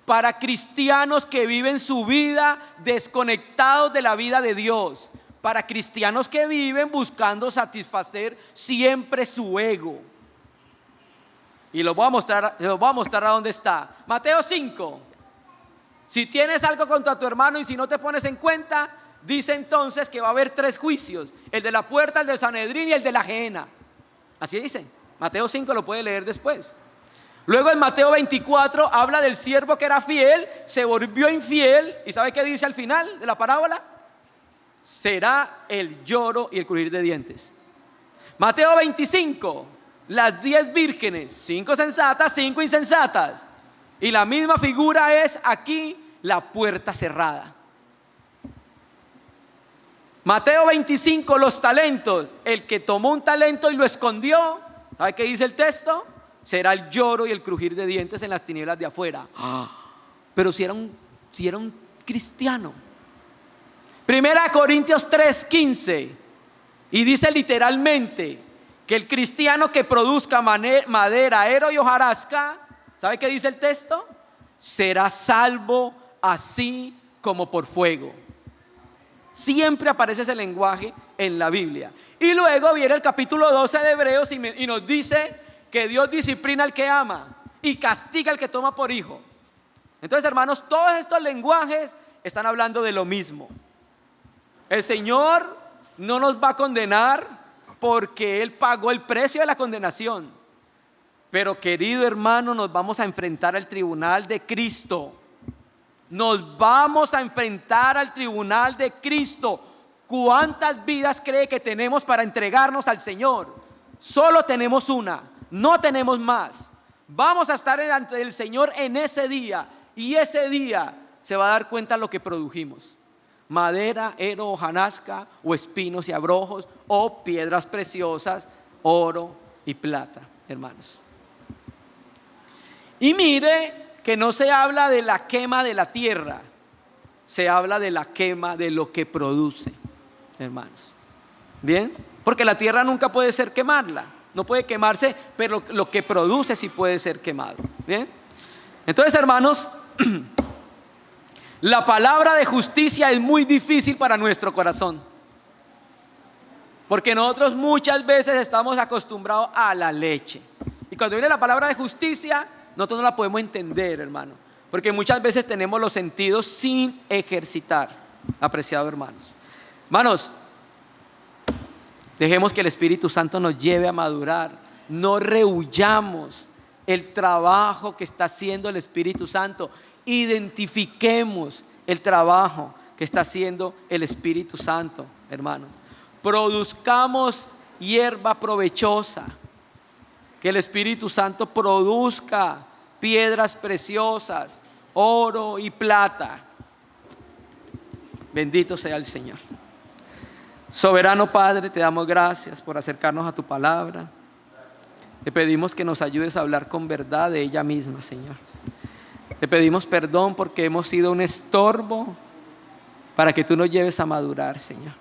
Speaker 1: para cristianos que viven su vida desconectados de la vida de Dios, para cristianos que viven buscando satisfacer siempre su ego. Y los voy a mostrar a dónde está. Mateo 5. Si tienes algo contra tu hermano y si no te pones en cuenta, dice entonces que va a haber 3 juicios: el de la puerta, el del Sanedrín y el de la Gehenna. Así dice. Mateo 5 lo puede leer después. Luego en Mateo 24 habla del siervo que era fiel, se volvió infiel, y ¿sabe qué dice al final de la parábola? Será el lloro y el crujir de dientes. Mateo 25, las 10 vírgenes, 5 sensatas, 5 insensatas. Y la misma figura es aquí la puerta cerrada. Mateo 25, los talentos. El que tomó un talento y lo escondió, ¿sabe qué dice el texto? Será el lloro y el crujir de dientes en las tinieblas de afuera. Pero si era un cristiano. Primera Corintios 3:15. Y dice literalmente que el cristiano que produzca madera, heno y hojarasca, ¿sabe qué dice el texto? Será salvo así como por fuego. Siempre aparece ese lenguaje en la Biblia. Y luego viene el capítulo 12 de Hebreos y nos dice que Dios disciplina al que ama y castiga al que toma por hijo. Entonces, hermanos, todos estos lenguajes están hablando de lo mismo. El Señor no nos va a condenar porque Él pagó el precio de la condenación. Pero, querido hermano, nos vamos a enfrentar al tribunal de Cristo. Nos vamos a enfrentar al tribunal de Cristo. ¿Cuántas vidas cree que tenemos para entregarnos al Señor? Solo tenemos una, no tenemos más. Vamos a estar delante del Señor en ese día, y ese día se va a dar cuenta de lo que produjimos: madera, heno, hojarasca, o espinos y abrojos, o piedras preciosas, oro y plata, hermanos. Y mire que no se habla de la quema de la tierra, se habla de la quema de lo que produce, hermanos. ¿Bien? Porque la tierra nunca puede ser quemarla, no puede quemarse, pero lo que produce sí puede ser quemado. ¿Bien? Entonces, hermanos, la palabra de justicia es muy difícil para nuestro corazón, porque nosotros muchas veces estamos acostumbrados a la leche, y cuando viene la palabra de justicia, nosotros no la podemos entender, hermano, porque muchas veces tenemos los sentidos sin ejercitar, apreciados hermanos. Hermanos, dejemos que el Espíritu Santo nos lleve a madurar. No rehuyamos el trabajo que está haciendo el Espíritu Santo. Identifiquemos el trabajo que está haciendo el Espíritu Santo, hermanos. Produzcamos hierba provechosa. Que el Espíritu Santo produzca piedras preciosas, oro y plata. Bendito sea el Señor. Soberano Padre, te damos gracias por acercarnos a tu palabra. Te pedimos que nos ayudes a hablar con verdad de ella misma, Señor. Te pedimos perdón porque hemos sido un estorbo para que tú nos lleves a madurar, Señor.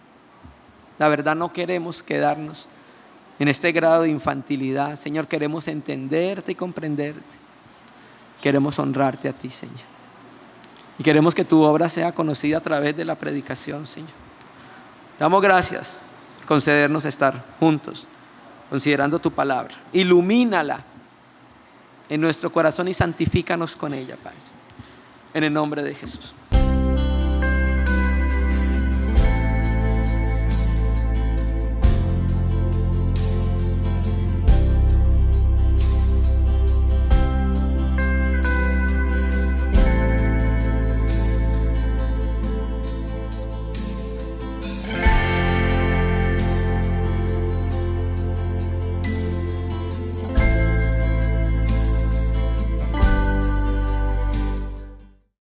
Speaker 1: La verdad, no queremos quedarnos en este grado de infantilidad, Señor. Queremos entenderte y comprenderte. Queremos honrarte a ti, Señor. Y queremos que tu obra sea conocida a través de la predicación, Señor. Te damos gracias por concedernos estar juntos, considerando tu palabra. Ilumínala en nuestro corazón y santifícanos con ella, Padre. En el nombre de Jesús.